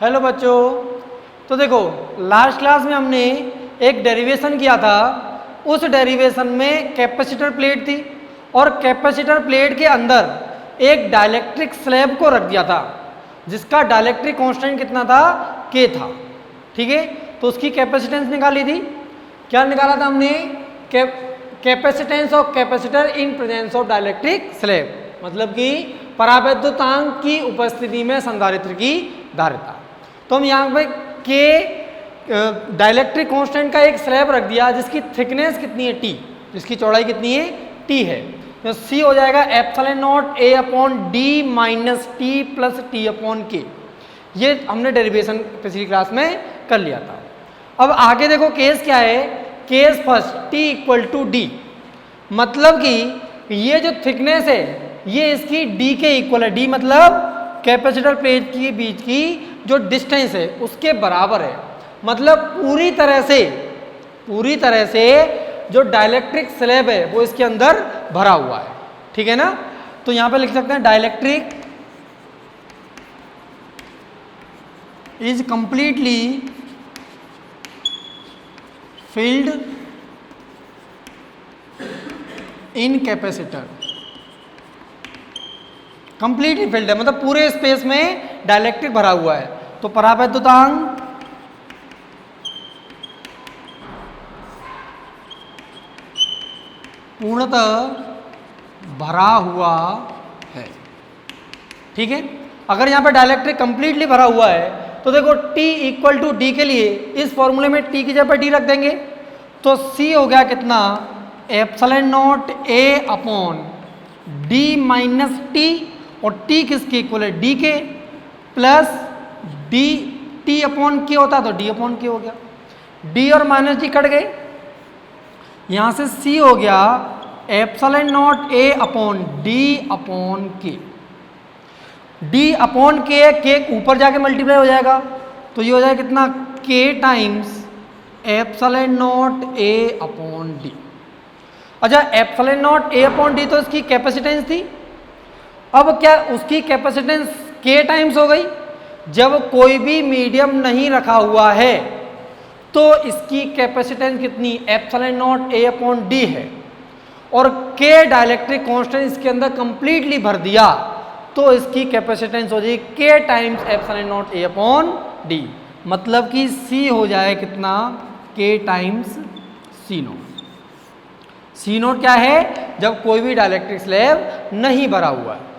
Hello बच्चों। तो देखो, लास्ट क्लास में हमने एक डेरिवेशन किया था। उस डेरिवेशन में कैपेसिटर प्लेट थी और कैपेसिटर प्लेट के अंदर एक डाइलेक्ट्रिक स्लैब को रख दिया था जिसका डाइलेक्ट्रिक कांस्टेंट कितना था, के था। ठीक है, तो उसकी कैपेसिटेंस निकाली थी। क्या निकाला था हमने? Capacitance of capacitor in presence of dielectric slab, मतलब कि परावैद्युतांक की उपस्थिति में संधारित्र की धारिता। तो हम यहाँ पे के डाइलेक्ट्रिक कांस्टेंट का एक स्लैब रख दिया जिसकी थिकनेस कितनी है, टी, जिसकी चौड़ाई कितनी है, टी है। तो सी हो जाएगा epsilon not a upon D minus T plus T upon K. ये हमने डेरिवेशन पिछली क्लास में कर लिया था। अब आगे देखो केस क्या है। Case first, T equal to D, मतलब कि ये जो थिकनेस है ये इसकी डी के इक्वल है। डी मतलब कैपेसिटर प्लेट के बीच की जो डिस्टेंस है उसके बराबर है। मतलब पूरी तरह से जो डाइलेक्ट्रिक स्लैब है वो इसके अंदर भरा हुआ है। ठीक है ना। तो यहां पे लिख सकते हैं dielectric is completely filled in capacitor. Completely filled है मतलब पूरे स्पेस में डाइलेक्ट्रिक भरा हुआ है। तो परावैद्युतांक पूर्णतः भरा हुआ है। ठीक है, अगर यहां पर डाइलेक्ट्रिक कंप्लीटली भरा हुआ है तो देखो T इक्वल टू डी के लिए इस फॉर्मूले में T की जगह पर D रख देंगे तो C हो गया कितना, epsilon not A upon D minus T, और T किसके इक्वल है, D के, प्लस D T अपॉन के होता तो D अपॉन के हो गया। D और माइनस D कट गए, यहां से C हो गया epsilon not A upon D upon के। D अपॉन के ऊपर जाके मल्टीप्लाई हो जाएगा तो ये हो जाएगा कितना, K times epsilon not A upon D। अच्छा, epsilon not A upon D तो इसकी कैपेसिटेंस थी। अब क्या उसकी कैपेसिटेंस K टाइम्स हो गई। जब कोई भी मीडियम नहीं रखा हुआ है तो इसकी कैपेसिटेंस कितनी, epsilon not A upon D है, और K डाइलेक्ट्रिक कांस्टेंट इसके अंदर कंप्लीटली भर दिया तो इसकी कैपेसिटेंस हो जाएगी K times epsilon not A upon D। मतलब कि C हो जाए कितना, K times C note. C note क्या है, जब कोई भी डाइलेक्ट्रिक स्लैब नहीं भरा हुआ है।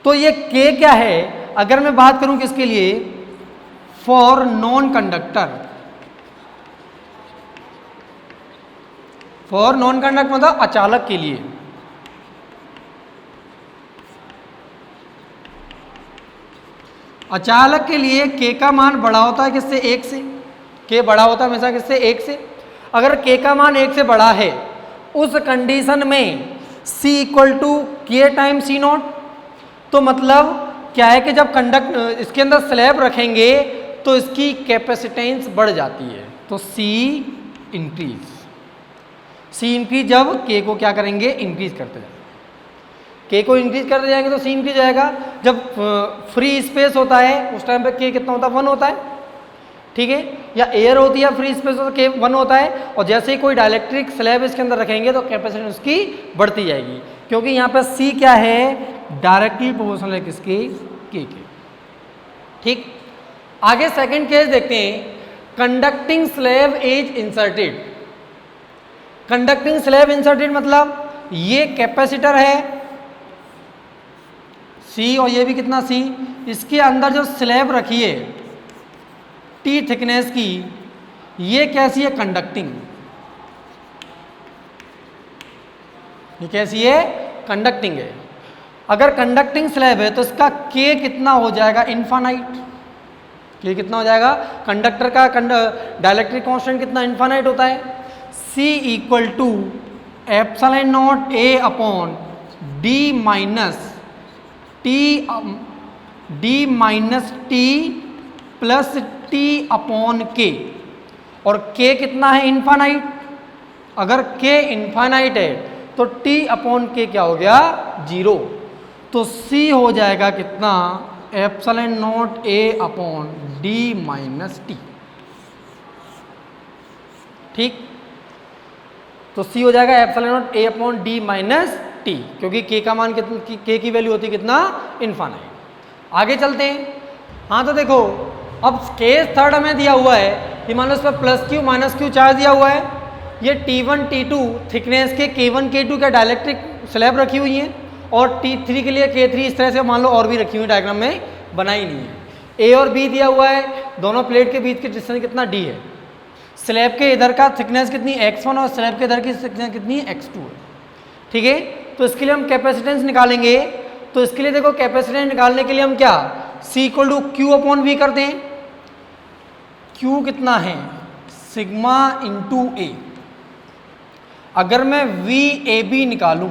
तो ये K क्या है, अगर मैं बात करूं किसके लिए, for non conductor. For non conductor मतलब अचालक के लिए। अचालक के लिए K का मान बड़ा होता है किससे, 1 से। K बड़ा होता है हमेशा किससे, 1 से। अगर K का मान 1 से बड़ा है उस कंडीशन में C इक्वल टू के टाइम C नॉट। तो मतलब क्या है कि जब इसके अंदर स्लैब रखेंगे तो इसकी कैपेसिटेंस बढ़ जाती है, तो C इंक्रीज जब K को क्या करेंगे, इंक्रीज करते जाएंगे। K को इंक्रीज करते जाएंगे तो C इंक्रीज जाएगा। जब फ्री स्पेस होता है उस टाइम पे K कितना होता है, 1 होता है। ठीक है, या एयर होती है फ्री स्पेस तो K 1 होता है, और जैसे ही कोई डाइलेक्ट्रिक स्लैब इसके अंदर रखेंगे तो कैपेसिटेंस उसकी बढ़ती जाएगी, क्योंकि यहाँ पे C क्या है, डायरेक्टली प्रोपोर्शनल है किसके, K के। ठीक, आगे सेकंड केस देखते हैं। Conducting slab is inserted. Conducting slab inserted मतलब ये कैपेसिटर है C और ये भी कितना C, इसके अंदर जो स्लैब रखी है T थिकनेस की, ये कैसी है, कंडक्टिंग। ये कैसी है, कंडक्टिंग है। अगर कंडक्टिंग स्लैब है तो इसका K कितना हो जाएगा, इनफाइनाइट। K कितना हो जाएगा, कंडक्टर का डाइलेक्ट्रिक कांस्टेंट कितना, इनफाइनाइट होता है। C equal to epsilon not A upon D minus T plus T upon K, और K कितना है, इनफाइनाइट। अगर K इनफाइनाइट है तो T अपॉन K क्या हो गया, 0। तो C हो जाएगा कितना, epsilon not a upon D minus T. ठीक, तो सी हो जाएगा epsilon not a upon D minus T, क्योंकि के का मान कितना, के की वैल्यू होती है कितना, इनफाइनाइट। आगे चलते हैं। हाँ तो देखो, अब केस थर्ड हमें दिया हुआ है कि मान लो इस पर plus Q minus Q charge दिया हुआ है। ये T1 T2 थिकनेस के K1 K2 का डायलेक्ट्रिक स्लैब रखी हुई है, और T3 के लिए K3 इस तरह से मान लो और भी रखी हुई, डायग्राम में बनाई नहीं है। ए और बी दिया हुआ है, दोनों प्लेट के बीच की डिस्टेंस कितना d है। स्लैब के इधर का थिकनेस कितनी x1 और स्लैब के इधर की थिकनेस कितनी x2 है। ठीक है, तो इसके लिए हम कैपेसिटेंस निकालेंगे। तो इसके लिए देखो, कैपेसिटेंस निकालने के लिए हम क्या C equal to Q upon V करते हैं। क्यू कितना है, सिग्मा इंटू ए। अगर मैं वी ए बी निकालूं,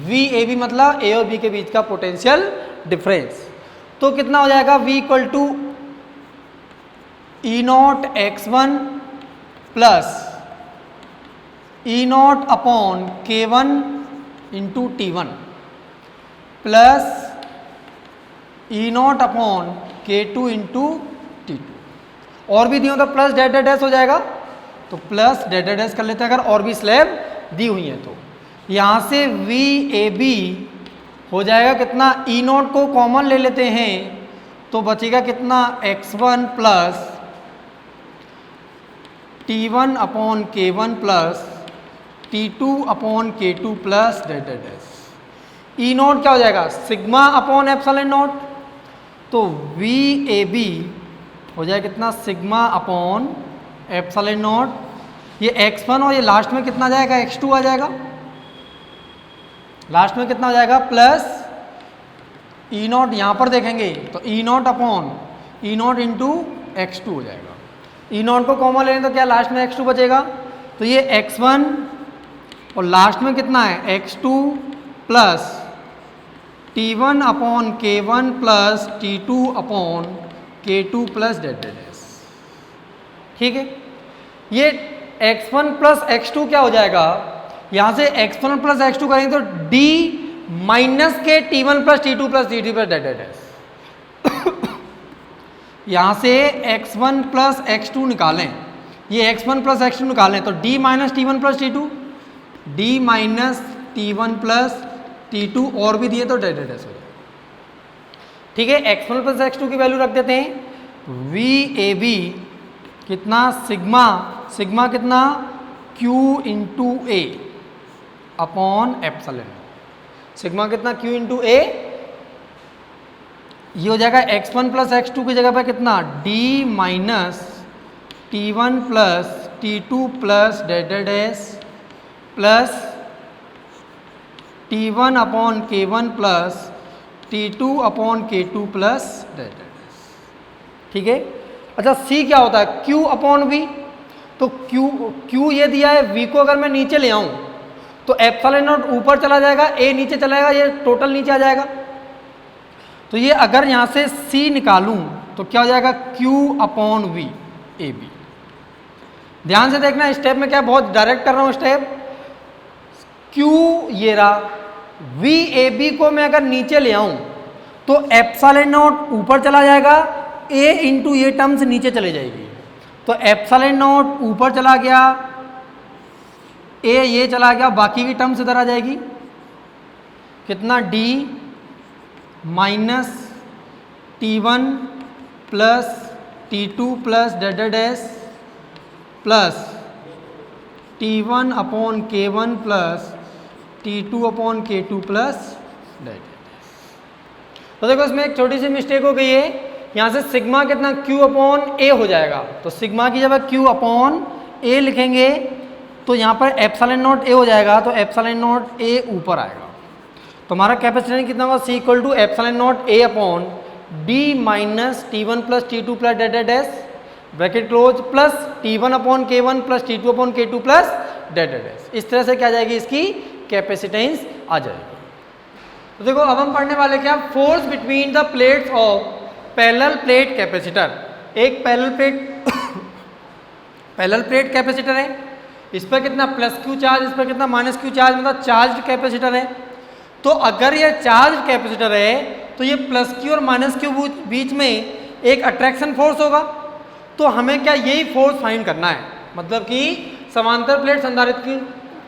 वी ए बी मतलब ए और बी के बीच का पोटेंशियल डिफरेंस, तो कितना हो जाएगा, V equal to E naught X one plus E naught upon K one into T one plus E naught upon K two into T two. और भी दिए तो प्लस डेड डैश हो जाएगा, तो प्लस डेड डैश कर लेते हैं अगर और भी स्लैब दी हुई है तो। यहाँ से वी ए बी हो जाएगा कितना, ई नॉट को कॉमन ले लेते हैं तो बचेगा कितना, x1 plus T1 upon K1 plus T2 upon K2 plus dead dash. E not क्या हो जाएगा, सिग्मा अपॉन एप्सिलॉन नॉट, तो वी ए बी हो जाएगा कितना, सिग्मा अपॉन एप्सिलॉन नॉट। ये x1 और ये लास्ट में कितना आ जाएगा, x2 आ जाएगा। लास्ट में कितना हो जाएगा, प्लस ई नॉट, यहाँ पर देखेंगे तो E naught upon E naught into x2 हो जाएगा। ई नॉट को कॉमन लेंगे तो क्या लास्ट में x2 बचेगा, तो ये x1 और लास्ट में कितना है, x2 plus T1 upon K1 plus T2 upon K2 plus dead dash. ठीक है, ये x1 प्लस x2 क्या हो जाएगा, यहाँ से x1 प्लस x2 करेंगे तो d माइनस के T1 plus T2 plus T3 plus dead dash. यहाँ से x1 प्लस x2 निकालें, ये x1 प्लस x2 निकालें तो d minus T1 plus T2, d minus T1 plus T2 और भी दिए तो डेड डैश हो जाएगा। ठीक है, x1 प्लस x2 की वैल्यू रख देते हैं। वी ए बी कितना, सिग्मा, सिग्मा कितना, q इंटू ए अपॉन एप्सिलॉन। सिग्मा कितना, q इंटू ए, ये हो जाएगा x1 प्लस x2 की जगह पर कितना, d minus T1 plus T2 plus dead dash plus T1 upon K1 plus T2 upon K2 plus dead dash. ठीक है, अच्छा C क्या होता है, Q अपॉन V। तो Q ये दिया है, V को अगर मैं नीचे ले आऊं तो एप्सिलॉन नॉट ऊपर चला जाएगा, A नीचे चला जाएगा, ये टोटल नीचे आ जाएगा। तो ये अगर यहाँ से C निकालूं तो क्या हो जाएगा, Q upon V A B. ध्यान से देखना, स्टेप में क्या बहुत डायरेक्ट कर रहा हूँ स्टेप। Q ये रहा, V ए बी को मैं अगर नीचे ले आऊं तो एप्सिलॉन नॉट ऊपर चला जाएगा, A इंटू ये टर्म्स नीचे चले जाएगी। तो एप्सिलॉन नॉट ऊपर चला गया, A ये चला गया, बाकी की टर्म्स इधर आ जाएगी। कितना, D minus T1 plus T2 plus dead dash plus T1 upon K1 plus T2 upon K2 plus dead dash. तो देखो इसमें एक छोटी सी मिस्टेक हो गई है, यहाँ से सिग्मा कितना, Q अपॉन A हो जाएगा। तो सिग्मा की जब Q अपॉन A लिखेंगे तो यहाँ पर एप्सिलॉन नॉट A हो जाएगा, तो एप्सिलॉन नॉट A ऊपर आएगा। तो हमारा कैपेसिटेंस कितना होगा, C equal to epsilon not A upon D minus T1 plus T2 plus dead dash bracket close plus T1 upon K1 plus T2 upon K2 plus dead dash. इस तरह से क्या आ जाएगी, इसकी कैपेसिटेंस आ जाएगी। तो देखो अब हम पढ़ने वाले क्या, force between the plates of parallel plate capacitor. एक पैरेलल प्लेट कैपेसिटर है, इस पर कितना प्लस क्यू चार्ज, इस पर कितना माइनस क्यू चार्ज, मतलब चार्ज कैपेसिटर है। तो अगर ये चार्ज कैपेसिटर है तो तो ये प्लस क्यू और माइनस क्यू बीच में एक अट्रैक्शन फोर्स होगा। तो हमें क्या यही फोर्स फाइंड करना है, मतलब कि समांतर प्लेट संधारित्र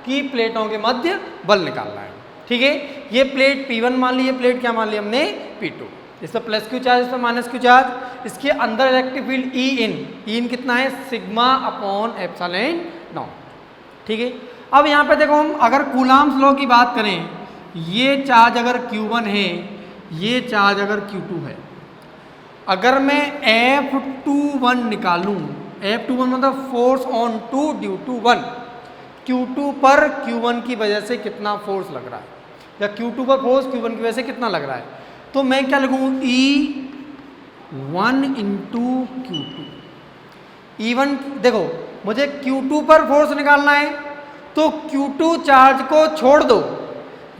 की प्लेटों के मध्य बल निकालना है। ठीक है, ये प्लेट P1 मान ली, ये प्लेट क्या मान ली हमने P2। इस पर प्लस क्यू चार्ज, इस पर माइनस क्यू चार्ज। इसके अंदर इलेक्ट्रिक फील्ड ई इन कितना है, सिग्मा अपॉन एप्सिलॉन नॉट। ठीक है, अब यहाँ पे देखो हम अगर कूलाम्स लॉ की बात करें, ये चार्ज अगर Q1 है, ये चार्ज अगर Q2 है, अगर मैं F21 निकालूं, F21 मतलब force on two due to 1, Q2 पर Q1 की वजह से कितना फोर्स लग रहा है, या Q2 पर फोर्स Q1 की वजह से कितना लग रहा है, तो मैं क्या लगूँ, E1 इंटू Q2। E1 देखो मुझे Q2 पर फोर्स निकालना है, तो Q2 चार्ज को छोड़ दो,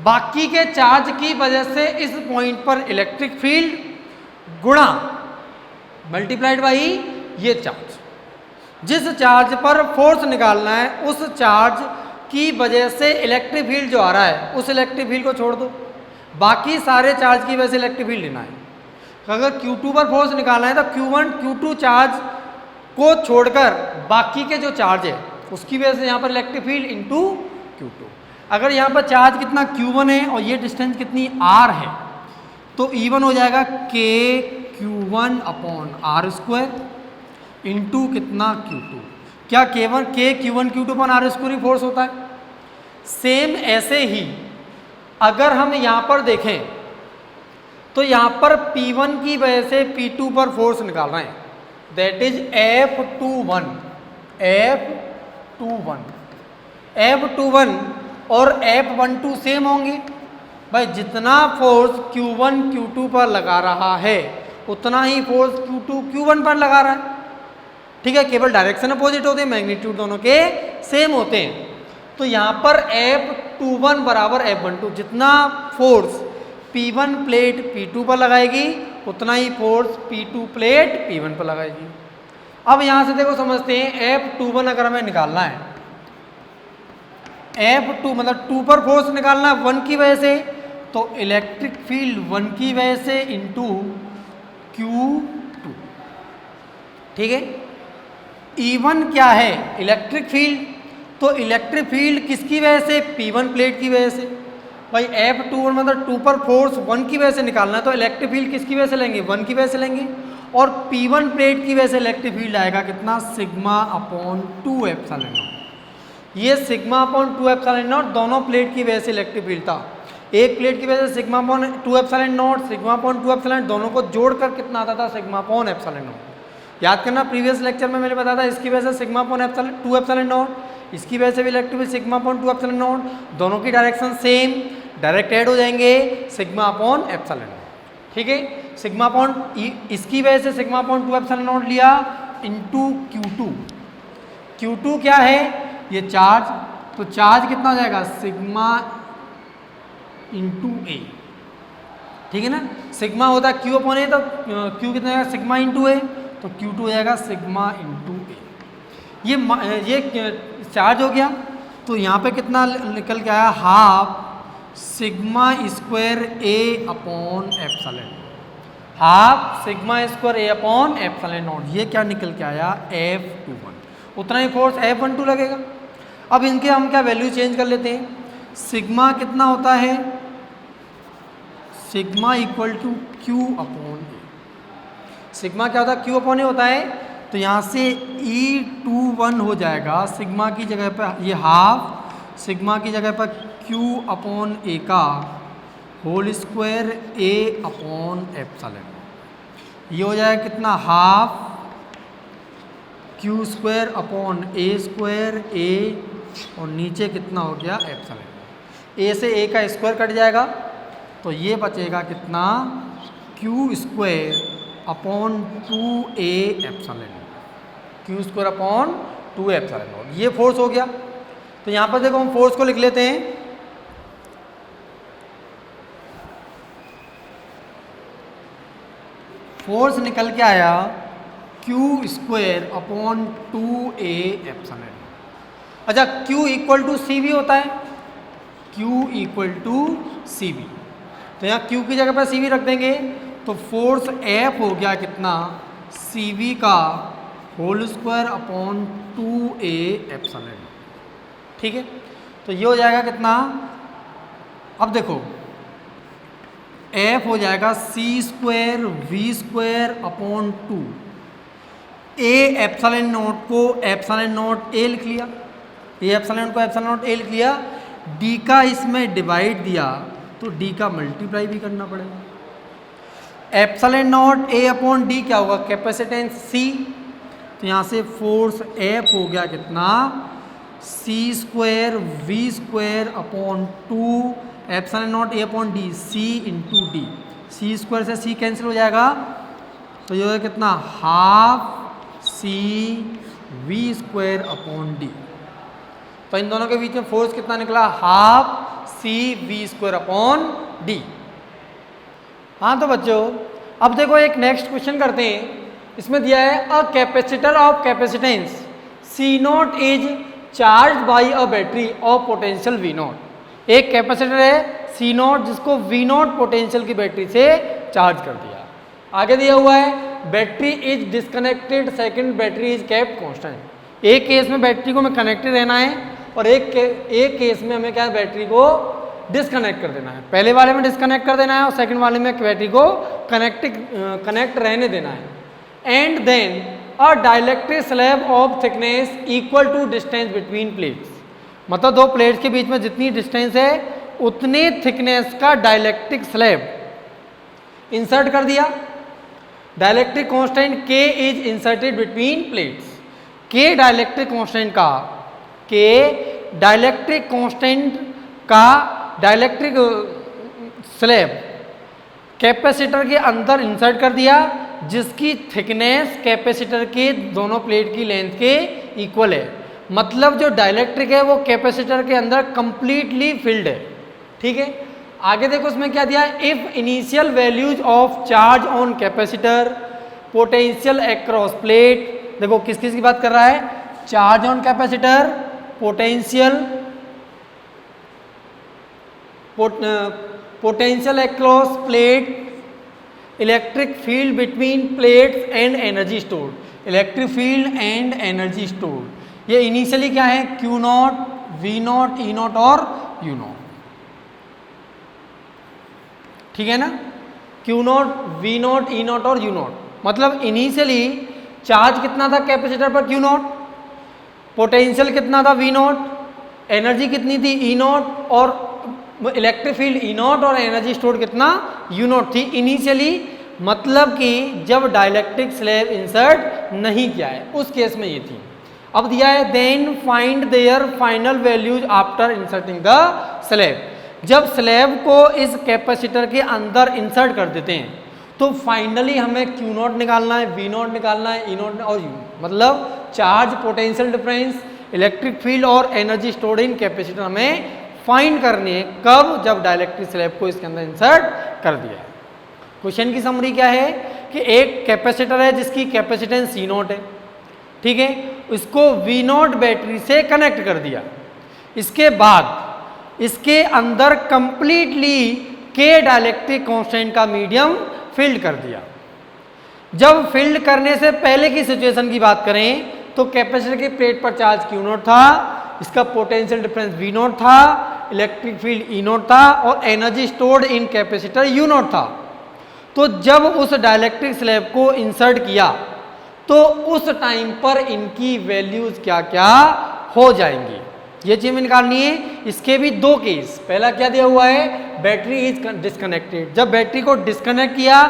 बाकी के चार्ज की वजह से इस पॉइंट पर इलेक्ट्रिक फील्ड गुणा मल्टीप्लाइड बाई ये चार्ज। जिस चार्ज पर फोर्स निकालना है उस चार्ज की वजह से इलेक्ट्रिक फील्ड जो आ रहा है, उस इलेक्ट्रिक फील्ड को छोड़ दो, बाकी सारे चार्ज की वजह से इलेक्ट्रिक फील्ड लेना है। अगर Q2 पर फोर्स निकालना है तो Q1 Q2 चार्ज को छोड़कर बाकी के जो चार्ज है उसकी वजह से यहाँ पर इलेक्ट्रिक फील्ड इंटू Q2। अगर यहाँ पर चार्ज कितना Q1 है और ये डिस्टेंस कितनी R है, तो E1 हो जाएगा K Q1 upon R square into कितना Q2। क्या K Q1 Q2 upon R square ही फोर्स होता है। सेम ऐसे ही अगर हम यहाँ पर देखें तो यहाँ पर P1 की वजह से P2 पर फोर्स निकाल रहे हैं, दैट इज F21 और F12 सेम होंगे भाई। जितना फोर्स Q1 Q2 पर लगा रहा है उतना ही फोर्स Q2 Q1 पर लगा रहा है। ठीक है, केवल डायरेक्शन अपोजिट होते हैं, मैग्नीट्यूड दोनों के सेम होते हैं। तो यहाँ पर F21 बराबर F12, जितना फोर्स P1 प्लेट P2 पर लगाएगी उतना ही फोर्स P2 प्लेट P1 पर लगाएगी। अब यहाँ से देखो समझते हैं, F21 अगर हमें निकालना है, F2 मतलब 2 पर फोर्स निकालना है 1 की वजह से, तो इलेक्ट्रिक फील्ड 1 की वजह से इंटू Q2। ठीक है, E1 क्या है, इलेक्ट्रिक फील्ड। तो इलेक्ट्रिक फील्ड किसकी वजह से, P1 प्लेट की वजह से। भाई F21 मतलब 2 पर फोर्स 1 की वजह से निकालना है, तो इलेक्ट्रिक फील्ड किसकी वजह से लेंगे, 1 की वजह से लेंगे। और P1 प्लेट की वजह से इलेक्ट्रिक फील्ड आएगा कितना, सिग्मा अपॉन 2 एप्सिलॉन नॉट। ये सिग्मा अपॉन 2 एप्सिलॉन नॉट दोनों प्लेट की वजह से इलेक्ट्रिक फील्ड था। एक प्लेट की वजह से sigma upon 2 epsilon naught, sigma upon 2 epsilon, दोनों को जोड़कर कितना आता था, सिग्मा अपॉन एप्सिलॉन नॉट। याद करना, प्रीवियस लेक्चर में मैंने बताया था इसकी वजह से सिग्मा अपॉन 2 एप्सिलॉन नॉट, इसकी वजह से भी electric field sigma upon 2 epsilon not, दोनों की डायरेक्शन सेम, डायरेक्ट ऐड हो जाएंगे, सिग्मा अपॉन एप्सिलॉन नॉट। ठीक है, सिग्मा अपॉन इसकी वजह से सिग्मा अपॉन 2 एप्सिलॉन नॉट लिया इंटू Q2। Q2 क्या है, ये चार्ज, तो चार्ज कितना हो जाएगा, सिग्मा इंटू ए। ठीक है ना, सिग्मा होता है Q अपॉन ए, तो Q कितना आएगा, सिग्मा इंटू ए, तो Q2 हो जाएगा सिग्मा इंटू ए। ये चार्ज हो गया, तो यहाँ पे कितना निकल के आया, half sigma square A upon epsilon, half sigma square A upon epsilon not. ये क्या निकल के आया, F21। उतना ही फोर्स F12 लगेगा। अब इनके हम क्या वैल्यू चेंज कर लेते हैं, सिग्मा कितना होता है, sigma equal to Q upon A. Sigma क्या होता है, Q अपॉन ए होता है, तो यहाँ से E21 हो जाएगा, सिग्मा की जगह पर ये हाफ सिग्मा की जगह पर Q अपॉन ए का होल स्क्वायर ए अपॉन एप्सिलॉन। ये हो जाएगा कितना, हाफ Q स्क्वायर अपॉन ए स्क्वायर ए, और नीचे कितना हो गया, एप्सिलॉन। ए से ए का स्क्वायर कट जाएगा, तो ये बचेगा कितना, Q square upon 2a epsilon, Q square upon 2 epsilon. ये फोर्स हो गया। तो यहाँ पर देखो हम फोर्स को लिख लेते हैं, फोर्स निकल के आया Q square upon 2a epsilon. अच्छा, Q इक्वल टू सी भी होता है, Q इक्वल टू सी भी। तो तो यहाँ Q की जगह पर CV रख देंगे, तो फोर्स F हो गया कितना, CV का whole square upon 2A epsilon. ठीक है, तो ये हो जाएगा कितना, अब देखो F हो जाएगा C square V square upon 2, A epsilon note को एप्सिलॉन नोट A लिख लिया, ये एप्सिलॉन को एप्सिलॉन नोट A लिख लिया, D का इसमें डिवाइड दिया तो D का मल्टीप्लाई भी करना पड़ेगा। Epsilon note A upon D क्या होगा, कैपेसिटेंस C, तो यहाँ से फोर्स F हो गया कितना, C square V square upon 2 epsilon note A upon D, C into D, C square से C कैंसिल हो जाएगा, तो ये कितना, half C V square upon D। तो इन दोनों के बीच में फोर्स कितना निकला, half C V square upon D। हाँ तो बच्चों अब देखो एक नेक्स्ट क्वेश्चन करते हैं। इसमें दिया है a capacitor of capacitance C not is charge by a battery of potential V not. एक कैपेसिटर है C नॉट जिसको V नॉट पोटेंशियल की बैटरी से चार्ज कर दिया। आगे दिया हुआ है battery is disconnected, second battery is kept constant. एक केस में बैटरी को हमें कनेक्टेड रहना है और एक केस में हमें क्या है, बैटरी को डिस्कनेक्ट कर देना है। पहले वाले में डिस्कनेक्ट कर देना है और सेकंड वाले में बैटरी को कनेक्ट रहने देना है। And then a dielectric slab of thickness equal to distance between plates, मतलब दो प्लेट्स के बीच में जितनी डिस्टेंस है उतने थिकनेस का डाइलेक्ट्रिक स्लैब इंसर्ट कर दिया। Dielectric constant K is inserted between plates. K dielectric constant का, K डाइलेक्ट्रिक कांस्टेंट का डाइलेक्ट्रिक स्लैब कैपेसिटर के अंदर इंसर्ट कर दिया, जिसकी थिकनेस कैपेसिटर के दोनों प्लेट की लेंथ के इक्वल है। मतलब जो डाइलेक्ट्रिक है वो कैपेसिटर के अंदर कंप्लीटली फिल्ड है। ठीक है, आगे देखो उसमें क्या दिया है, if initial values of charge on capacitor, potential across plate. देखो किस किस की बात कर रहा है, charge on capacitor, potential across plate, electric field between plates and energy stored. Electric field and energy stored, ये इनिशियली क्या है, Q not, V not, E not और U नॉट। ठीक है ना, Q not, V not, E not और U not. मतलब initially charge कितना था कैपेसिटर पर, Q नॉट, पोटेंशियल कितना था, V नॉट, एनर्जी कितनी थी, E नॉट, और इलेक्ट्रिक फील्ड E नॉट और एनर्जी स्टोर कितना, U नॉट थी इनिशियली। मतलब कि जब डाइलेक्ट्रिक स्लैब इंसर्ट नहीं किया है उस केस में ये थी। अब दिया है then find their final values after inserting the slab. जब स्लैब को इस कैपेसिटर के अंदर इंसर्ट कर देते हैं तो फाइनली हमें Q नॉट निकालना है, V नॉट निकालना है, E नॉट और U, मतलब charge, potential difference, electric field और एनर्जी स्टोर्ड इन कैपेसिटर हमें फाइंड करनी है। कब, जब डाइलेक्ट्रिक स्लैब को इसके अंदर इंसर्ट कर दिया है। क्वेश्चन की समरी क्या है कि एक कैपेसिटर है जिसकी कैपेसिटेंस C नॉट है, ठीक है, इसको V नॉट बैटरी से कनेक्ट कर दिया। इसके बाद इसके अंदर कंप्लीटली K डाइलेक्ट्रिक कांस्टेंट का मीडियम फिल्ड कर दिया। जब फिल्ड करने से पहले की सिचुएशन की बात करें तो कैपेसिटर की प्लेट पर चार्ज Q नॉट था, इसका पोटेंशियल डिफरेंस V नॉट था, इलेक्ट्रिक फील्ड E नॉट था और energy stored in capacitor U not था। तो जब उस डाइलेक्ट्रिक स्लैब को इंसर्ट किया तो उस टाइम पर इनकी वैल्यूज क्या क्या हो जाएंगी, ये चीज में निकालनी है। इसके भी दो केस, पहला क्या दिया हुआ है, बैटरी इज डिस्कनेक्टेड, जब बैटरी को डिस्कनेक्ट किया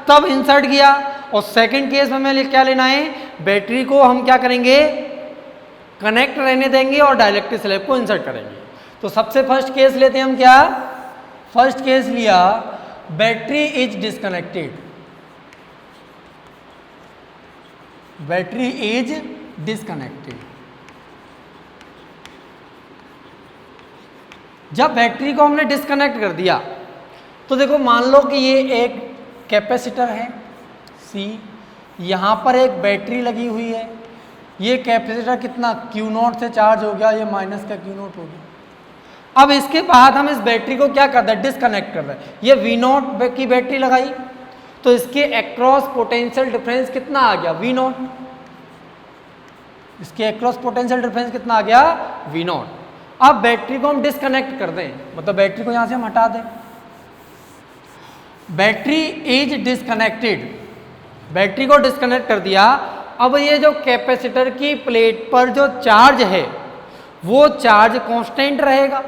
तब इंसर्ट किया, और सेकंड केस में हमें क्या लेना है, बैटरी को हम क्या करेंगे, कनेक्ट रहने देंगे और डाइलेक्ट्रिक स्लैब को इंसर्ट करेंगे। तो सबसे फर्स्ट केस लेते हैं हम, क्या फर्स्ट केस लिया, battery is disconnected, battery is disconnected. जब बैटरी को हमने डिस्कनेक्ट कर दिया तो देखो मान लो कि ये एक कैपेसिटर है C, यहाँ पर एक बैटरी लगी हुई है, ये कैपेसिटर कितना Q नॉट से चार्ज हो गया, ये माइनस का Q नॉट हो गया। अब इसके बाद हम इस बैटरी को क्या कर रहे हैं, डिस्कनेक्ट कर रहे हैं। ये V0 की बैटरी लगाई तो इसके अक्रॉस पोटेंशियल डिफरेंस कितना आ गया, V0। इसके अक्रॉस पोटेंशियल डिफरेंस कितना आ गया, V0। अब बैटरी को हम डिस्कनेक्ट कर दें, मतलब बैटरी को यहां से हम हटा दें। बैटरी इज डिस्कनेक्टेड, बैटरी को डिस्कनेक्ट कर दिया। अब ये जो कैपेसिटर की प्लेट पर जो चार्ज है वो चार्ज कांस्टेंट रहेगा,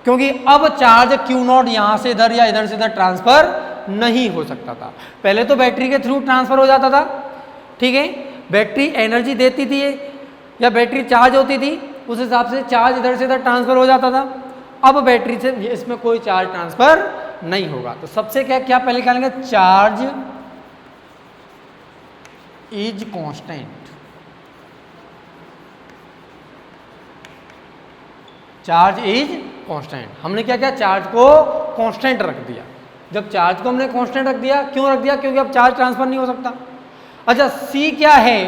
क्योंकि अब चार्ज Q0 यहां से इधर या इधर से इधर ट्रांसफर नहीं हो सकता था। पहले तो बैटरी के थ्रू ट्रांसफर हो जाता था, ठीक है, बैटरी एनर्जी देती थी या बैटरी चार्ज होती थी, उस हिसाब से चार्ज इधर से इधर ट्रांसफर हो जाता था। अब बैटरी से इसमें कोई चार्ज ट्रांसफर नहीं होगा। तो सबसे क्या क्या पहले क्या लेंगे, charge is constant, charge is constant. हमने क्या किया, चार्ज को कांस्टेंट रख दिया। जब चार्ज को हमने कांस्टेंट रख दिया, क्यों रख दिया, क्योंकि अब चार्ज ट्रांसफर नहीं हो सकता। अच्छा, C क्या है,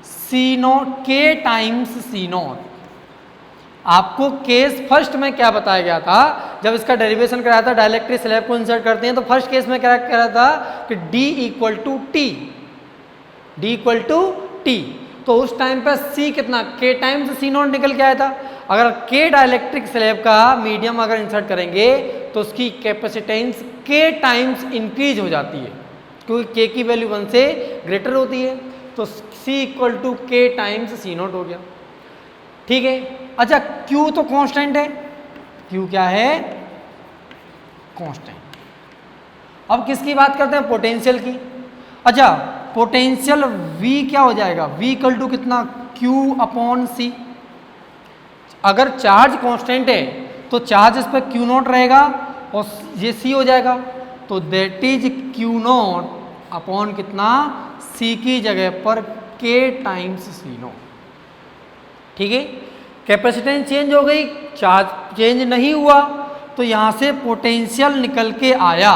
C0, K टाइम्स C0। आपको केस फर्स्ट में क्या बताया गया था, जब इसका डेरिवेशन कराया था, डाइलेक्ट्रिक स्लैब को इंसर्ट करते हैं तो फर्स्ट केस में क्या कह रहा था कि D equal to T, D equal to T. तो उस टाइम पर C कितना, K टाइम्स C0 निकल के आया था। अगर K डाइलेक्ट्रिक स्लैब का मीडियम अगर इंसर्ट करेंगे तो उसकी कैपेसिटेंस K टाइम्स इंक्रीज हो जाती है, क्योंकि K की वैल्यू 1 से ग्रेटर होती है। तो C equal to K times C0 हो गया, ठीक है। अच्छा, Q तो कांस्टेंट है, Q क्या है, कांस्टेंट। अब किसकी बात करते हैं, पोटेंशियल की। अच्छा, पोटेंशियल V क्या हो जाएगा, V इक्वल टू कितना, Q अपॉन C। अगर चार्ज कांस्टेंट है तो चार्ज इस पर Q0 रहेगा और ये C हो जाएगा, तो दैट इज Q0 अपॉन कितना, C की जगह पर K टाइम्स C0, ठीक है। कैपेसिटेंस चेंज हो गई, चार्ज चेंज नहीं हुआ, तो यहाँ से पोटेंशियल निकल के आया।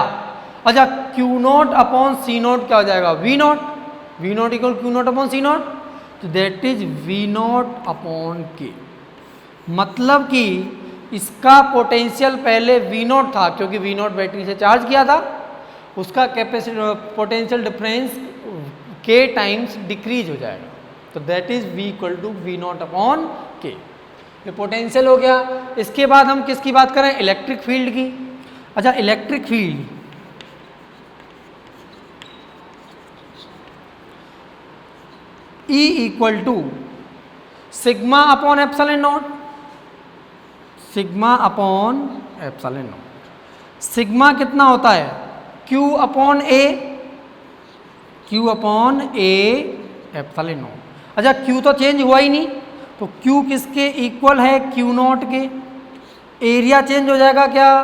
अच्छा, Q0 अपॉन C0 क्या हो जाएगा, V0, V0 equal Q0 upon C0, तो that is V0 upon K। मतलब कि इसका पोटेंशियल पहले V0 था, क्योंकि V0 बैटरी से चार्ज किया था, उसका capacity potential difference K times decrease हो जाएगा, तो that is V equal to V0 upon K। ये पोटेंशियल हो गया। इसके बाद हम किसकी बात करें, इलेक्ट्रिक फील्ड की। अच्छा, electric field E equal to sigma upon epsilon naught, sigma upon epsilon naught. Sigma कितना होता है, Q upon A, Q upon A epsilon naught. अच्छा, Q तो चेंज हुआ ही नहीं, तो Q किसके इक्वल है, Q0 के। एरिया चेंज हो जाएगा क्या,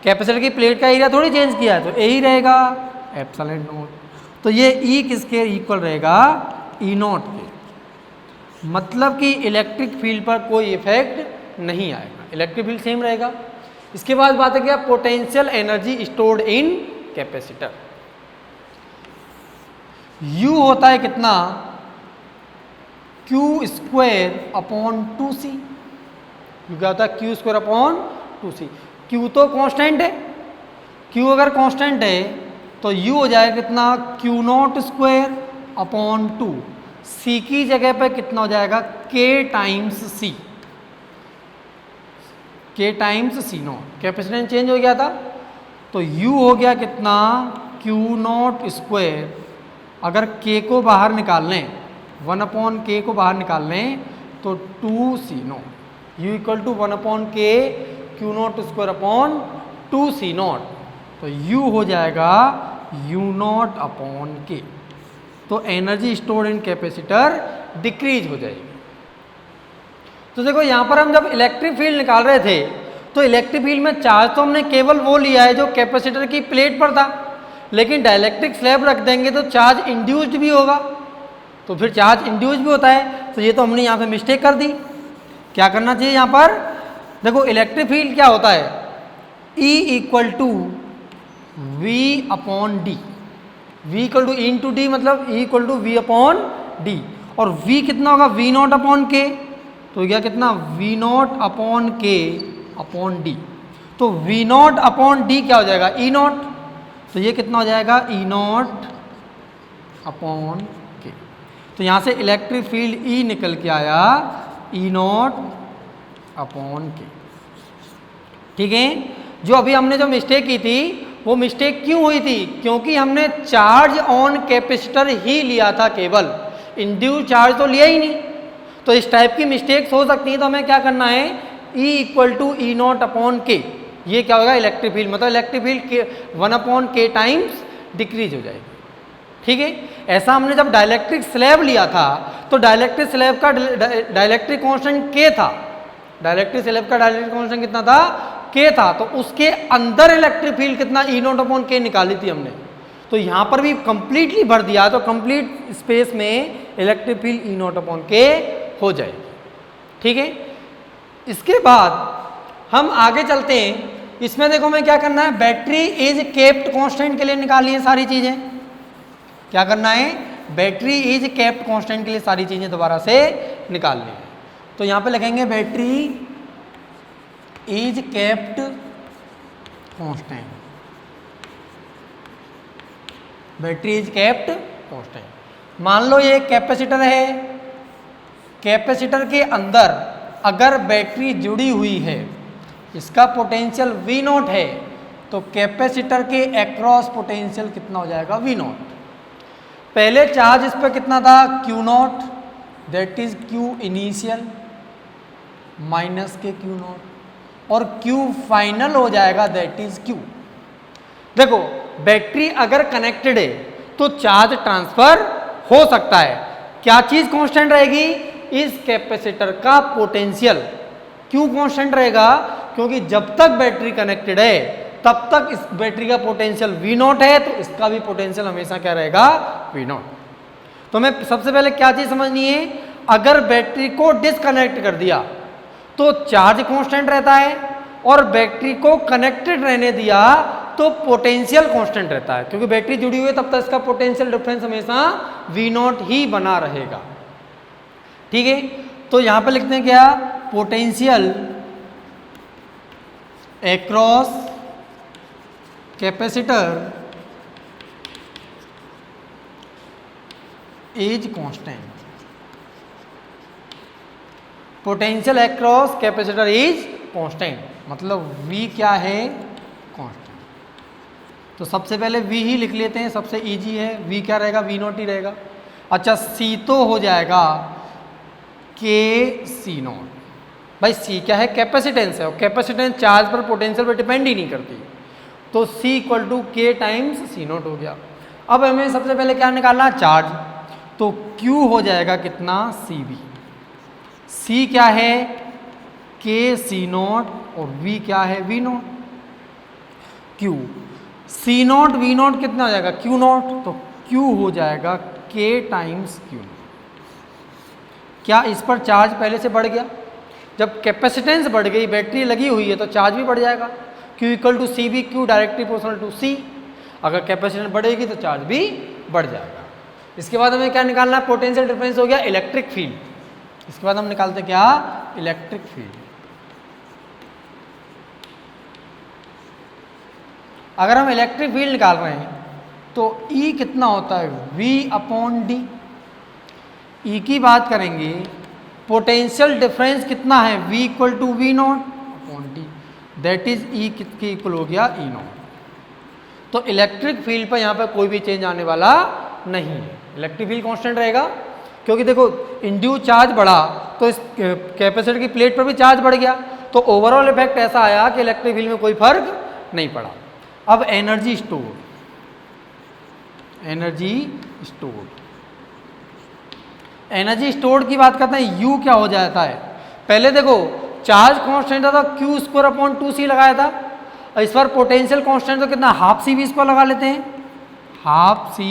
कैपेसिटर की प्लेट का एरिया थोड़ी चेंज किया है, तो यही रहेगा एप्सिलॉन नॉट। तो ये E किसके इक्वल रहेगा, E0 के। मतलब कि इलेक्ट्रिक फील्ड पर कोई इफेक्ट नहीं आएगा, इलेक्ट्रिक फील्ड सेम रहेगा। इसके बाद बात है क्या, potential energy stored in capacitor. U होता है कितना, Q square upon 2C। U क्या होता है, Q square upon 2C। Q तो कांस्टेंट है, Q अगर कांस्टेंट है तो U हो जाएगा कितना, Q0 स्क्वायर अपॉन 2। C की जगह पे कितना हो जाएगा, K times C, K times C0। Capacitance change हो गया था, तो U हो गया कितना, Q0 स्क्वायर। अगर K को बाहर निकाल लें, 1 अपॉन K को बाहर निकाल लें तो 2C0। U equal to 1 upon K Q0 square upon 2C0, तो U हो जाएगा U0 अपॉन K। तो energy stored in capacitor decrease हो जाएगी। तो देखो यहाँ पर हम जब इलेक्ट्रिक फील्ड निकाल रहे थे तो इलेक्ट्रिक फील्ड में चार्ज तो हमने केवल वो लिया है जो कैपेसिटर की प्लेट पर था, लेकिन डाइलेक्ट्रिक स्लैब रख देंगे तो चार्ज इंड्यूस्ड भी होगा। तो फिर चार्ज इंड्यूस्ड भी होता है, तो ये तो हमने यहाँ पे मिस्टेक कर दी। क्या करना चाहिए यहाँ पर, देखो इलेक्ट्रिक फील्ड क्या होता है, E equal to V upon D. V equal to E into D, मतलब E equal to V upon D. और V कितना होगा, V0 अपॉन K। तो यह कितना वी नॉट अपॉन के अपॉन डी। तो वी नॉट अपॉन डी क्या हो जाएगा ई नॉट, तो ये कितना हो जाएगा ई नॉट अपॉन के। तो यहाँ से इलेक्ट्रिक फील्ड ई निकल के आया ई नॉट अपॉन के। ठीक है, जो अभी हमने जो मिस्टेक की थी वो मिस्टेक क्यों हुई थी, क्योंकि हमने चार्ज ऑन कैपेसिटर ही लिया था, केवल इंड्यूस चार्ज तो लिया ही नहीं। तो इस टाइप की मिस्टेक्स हो सकती हैं, तो हमें क्या करना है E equal to E naught upon K. ये क्या होगा इलेक्ट्रिक फील्ड, मतलब electric field 1 upon K times decrease हो जाएगी। ठीक है, ऐसा हमने जब डाइलेक्ट्रिक स्लैब लिया था तो डाइलेक्ट्रिक स्लैब का डाइलेक्ट्रिक कांस्टेंट के था, डाइलेक्ट्रिक स्लैब का डाइलेक्ट्रिक कांस्टेंट कितना था के था, तो उसके अंदर इलेक्ट्रिक फील्ड कितना ई नॉट अपॉन के निकाली थी हमने। तो यहाँ पर भी कंप्लीटली भर दिया, तो कंप्लीट स्पेस में electric field E naught upon के हो जाएगी। ठीक है, इसके बाद हम आगे चलते हैं। इसमें देखो मैं क्या करना है, बैटरी इज केप्ट कांस्टेंट के लिए निकाली है सारी चीजें। क्या करना है, बैटरी इज केप्ट कांस्टेंट के लिए सारी चीजें दोबारा से निकालनी है। तो यहाँ पे लिखेंगे battery is kept constant, battery is kept constant. मान लो ये कैपेसिटर है, कैपेसिटर के अंदर अगर बैटरी जुड़ी हुई है, इसका पोटेंशियल V नॉट है, तो कैपेसिटर के अक्रॉस पोटेंशियल कितना हो जाएगा V नॉट। पहले चार्ज इस पर कितना था Q not, that is Q initial minus के Q नॉट, और Q फाइनल हो जाएगा दैट इज Q। देखो बैटरी अगर कनेक्टेड है तो चार्ज ट्रांसफर हो सकता है। क्या चीज कांस्टेंट रहेगी, इस कैपेसिटर का पोटेंशियल। क्यों कांस्टेंट रहेगा, क्योंकि जब तक बैटरी कनेक्टेड है तब तक इस बैटरी का पोटेंशियल V नॉट है, तो इसका भी पोटेंशियल हमेशा क्या रहेगा V नॉट। तो हमें सबसे पहले क्या चीज समझनी है, अगर बैटरी को डिस्कनेक्ट कर दिया तो चार्ज कांस्टेंट रहता है, और बैटरी को कनेक्टेड रहने दिया तो पोटेंशियल कांस्टेंट रहता है, क्योंकि बैटरी जुड़ी हुई है तब तक इसका पोटेंशियल डिफरेंस हमेशा V नॉट ही बना रहेगा। ठीक है, तो यहां पे लिखते हैं क्या, potential across capacitor is constant, potential across capacitor is constant, मतलब V क्या है कांस्टेंट। तो सबसे पहले V ही लिख लेते हैं, सबसे इजी है, V क्या रहेगा V नॉट ही रहेगा। अच्छा C तो हो जाएगा के सी नॉट। भाई C क्या है कैपेसिटेंस है, और कैपेसिटेंस चार्ज पर पोटेंशियल पर डिपेंड ही नहीं करती, तो C इक्वल टू के टाइम्स सी नॉट हो गया। अब हमें सबसे पहले क्या निकालना चार्ज, तो Q हो जाएगा कितना सी बी। C क्या है के सी नॉट, और V क्या है V naught. Q C naught V naught कितना हो जाएगा Q नॉट, तो Q हो जाएगा के टाइम्स Q नॉट। क्या इस पर चार्ज पहले से बढ़ गया, जब कैपेसिटेंस बढ़ गई, बैटरी लगी हुई है, तो चार्ज भी बढ़ जाएगा। Q equal to C B, Q directly proportional to C, अगर कैपेसिटेंस बढ़ेगी तो चार्ज भी बढ़ जाएगा। इसके बाद हमें क्या निकालना है, पोटेंशियल डिफरेंस हो गया इलेक्ट्रिक फील्ड। इसके बाद हम निकालते क्या, इलेक्ट्रिक फील्ड। अगर हम इलेक्ट्रिक फील्ड निकाल रहे हैं तो E कितना होता है V अपॉन डी। E की बात करेंगे, पोटेंशियल डिफरेंस कितना है V equal to V naught upon D, that is E कितने इक्वल हो गया E नॉट। तो इलेक्ट्रिक फील्ड पर यहाँ पर कोई भी चेंज आने वाला नहीं है, इलेक्ट्रिक फील्ड कांस्टेंट रहेगा, क्योंकि देखो इंड्यूस चार्ज बढ़ा तो इस कैपेसिटर की प्लेट पर भी चार्ज बढ़ गया, तो ओवरऑल इफेक्ट ऐसा आया कि इलेक्ट्रिक फील्ड में कोई फर्क नहीं पड़ा। अब energy store, energy store, energy store की बात करते हैं, U क्या हो जाता है। पहले देखो चार्ज कांस्टेंट था तो Q स्क्वायर अपॉन 2C लगाया था, और इस बार पोटेंशियल कांस्टेंट तो कितना हाफ सी वी स्क्वायर लगा लेते हैं, हाफ सी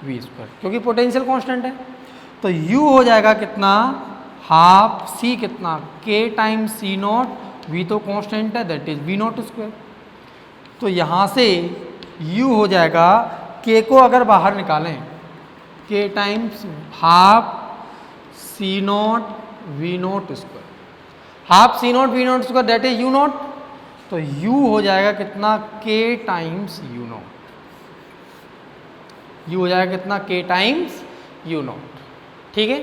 वी स्क्वायर, क्योंकि पोटेंशियल कांस्टेंट है। तो U हो जाएगा कितना, हाफ C कितना K times C not, V तो कांस्टेंट है that is V not square. तो यहाँ से U हो जाएगा, K को अगर बाहर निकालें K times half C naught V naught square, half C naught V naught square that is U naught, तो u हो जाएगा कितना k times U naught, u हो जाएगा कितना k टाइम्स यू नॉट, ठीक है।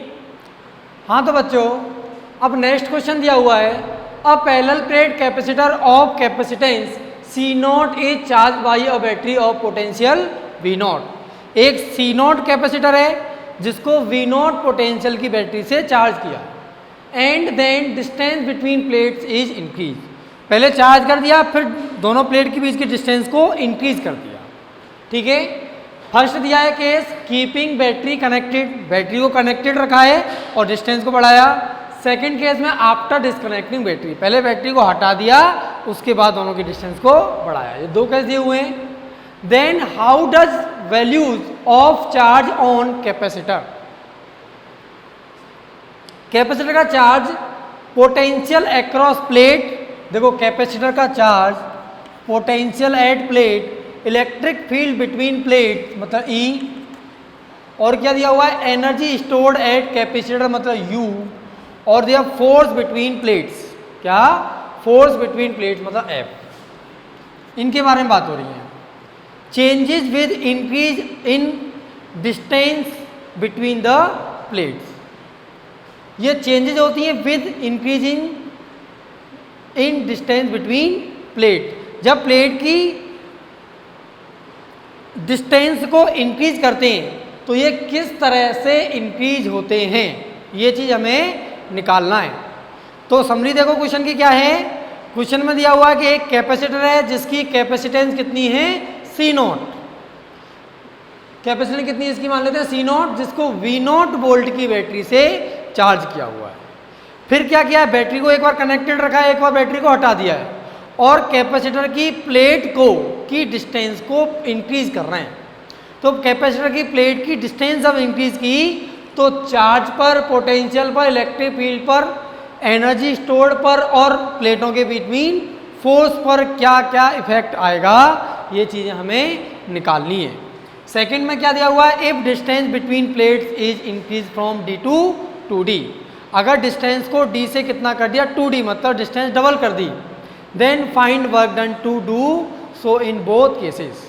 हाँ तो बच्चों अब नेक्स्ट क्वेश्चन दिया हुआ है, a parallel plate capacitor of capacitance C naught is charge by a battery of potential V naught. एक सी नॉट कैपेसिटर है जिसको वी नॉट पोटेंशियल की बैटरी से चार्ज किया, and then distance between plates is increase, पहले charge कर दिया फिर दोनों प्लेट के बीच की डिस्टेंस को इंक्रीज कर दिया, ठीक है। फर्स्ट दिया है case keeping battery connected, battery को कनेक्टेड रखा है और डिस्टेंस को बढ़ाया। सेकंड केस में आफ्टर डिस्कनेक्टिंग बैटरी, पहले बैटरी को हटा दिया उसके बाद दोनों की डिस्टेंस को बढ़ाया, ये दो केस दिए हुए हैं। Then how does values of charge on capacitor, capacitor का चार्ज पोटेंशियल अक्रॉस प्लेट, देखो कैपेसिटर का charge potential at plate, electric field between plate मतलब E, और क्या दिया हुआ है एनर्जी स्टोर्ड एट कैपेसिटर मतलब U, और दिया फोर्स बिटवीन प्लेट्स, क्या फोर्स बिटवीन प्लेट्स मतलब F। इनके बारे में बात हो रही है। Changes with increase in distance between the plates, ये चेंजेस होती हैं with increase in distance between plate, जब प्लेट की डिस्टेंस को इंक्रीज करते हैं तो ये किस तरह से इंक्रीज होते हैं, ये चीज़ हमें निकालना है। तो समरी देखो क्वेश्चन की क्या है, क्वेश्चन में दिया हुआ है कि एक कैपेसिटर है जिसकी कैपेसिटेंस कितनी है सी नॉट, कैपेसिटेंस कितनी है इसकी मान लेते हैं सी नॉट, जिसको वी नॉट वोल्ट की बैटरी से चार्ज किया हुआ है। फिर क्या किया है, बैटरी को एक बार कनेक्टेड रखा है, एक बार बैटरी को हटा दिया है, और कैपेसिटर की प्लेट को की डिस्टेंस को इंक्रीज कर रहे हैं। तो कैपेसिटर की प्लेट की डिस्टेंस जब इंक्रीज की तो चार्ज पर, पोटेंशियल पर, इलेक्ट्रिक फील्ड पर, एनर्जी स्टोर्ड पर और प्लेटों के बिटवीन फोर्स पर क्या क्या इफेक्ट आएगा, ये चीज़ें हमें निकालनी है। सेकंड में क्या दिया हुआ है, if distance between plates is increase from d to 2d, अगर डिस्टेंस को d से कितना कर दिया 2d मतलब डिस्टेंस डबल कर दी, then find work done to do so in both cases,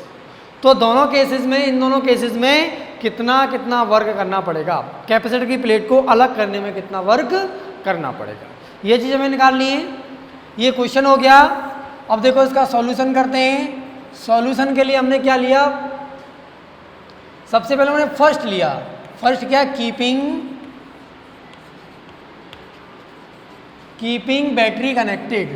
तो दोनों केसेस में, इन दोनों केसेस में कितना कितना वर्क करना पड़ेगा, कैपेसिटर की प्लेट को अलग करने में कितना वर्क करना पड़ेगा, ये चीज़ हमें निकालनी है। ये क्वेश्चन हो गया। अब देखो इसका सॉल्यूशन करते हैं। सॉल्यूशन के लिए हमने क्या लिया, सबसे पहले हमने फर्स्ट लिया, फर्स्ट क्या, keeping battery connected,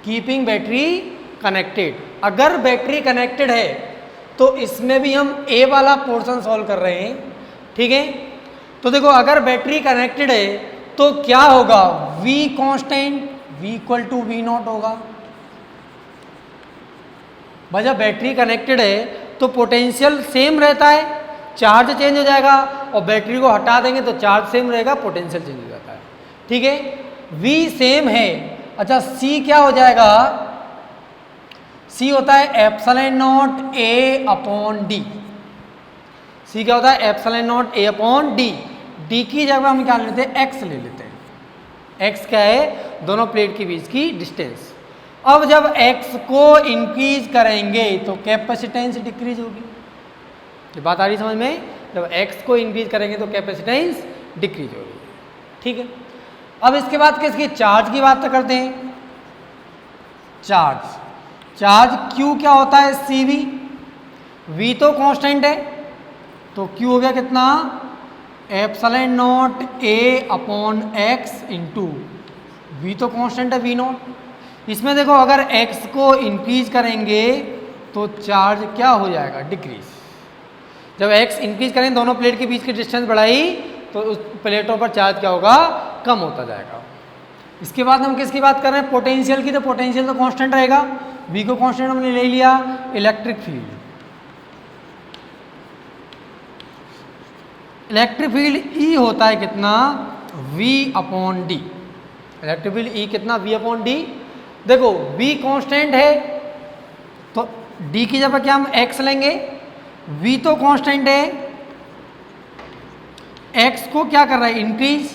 keeping battery connected. अगर बैटरी कनेक्टेड है तो इसमें भी हम ए वाला पोर्शन सॉल्व कर रहे हैं, ठीक है। तो देखो अगर बैटरी कनेक्टेड है तो क्या होगा, V constant V equal to V naught होगा। भाई जब बैटरी कनेक्टेड है तो पोटेंशियल सेम रहता है, चार्ज चेंज हो जाएगा, और बैटरी को हटा देंगे तो चार्ज सेम रहेगा, पोटेंशियल चेंज हो जाता है, ठीक है। V सेम है, अच्छा C क्या हो जाएगा, C होता है epsilon not A upon D, C क्या होता है epsilon not A upon D, D की जगह हम क्या लेते हैं X ले लेते हैं, X क्या है दोनों प्लेट के बीच की डिस्टेंस। अब जब X को इंक्रीज करेंगे तो कैपेसिटेंस डिक्रीज होगी, ये बात आ रही समझ में, जब X को इंक्रीज करेंगे तो कैपेसिटेंस डिक्रीज होगी, ठीक है। अब इसके बाद किसकी, चार्ज की बात करते हैं। चार्ज Q क्या होता है CV, V तो कांस्टेंट है तो Q हो गया कितना epsilon not A upon X into V तो कांस्टेंट है V नॉट। इसमें देखो अगर X को इंक्रीज करेंगे तो चार्ज क्या हो जाएगा, डिक्रीज। जब X इंक्रीज करें, दोनों प्लेट के बीच की डिस्टेंस बढ़ाई तो उस प्लेटों पर चार्ज क्या होगा, कम होता जाएगा। इसके बाद हम किसकी बात कर रहे हैं, पोटेंशियल की, तो पोटेंशियल तो कांस्टेंट रहेगा, V को कांस्टेंट हमने ले लिया। इलेक्ट्रिक फील्ड E होता है कितना, V upon D, electric field E कितना V अपॉन D। देखो V कांस्टेंट है तो D की जगह क्या हम X लेंगे, V तो कांस्टेंट है, x को क्या कर रहा है, इंक्रीज,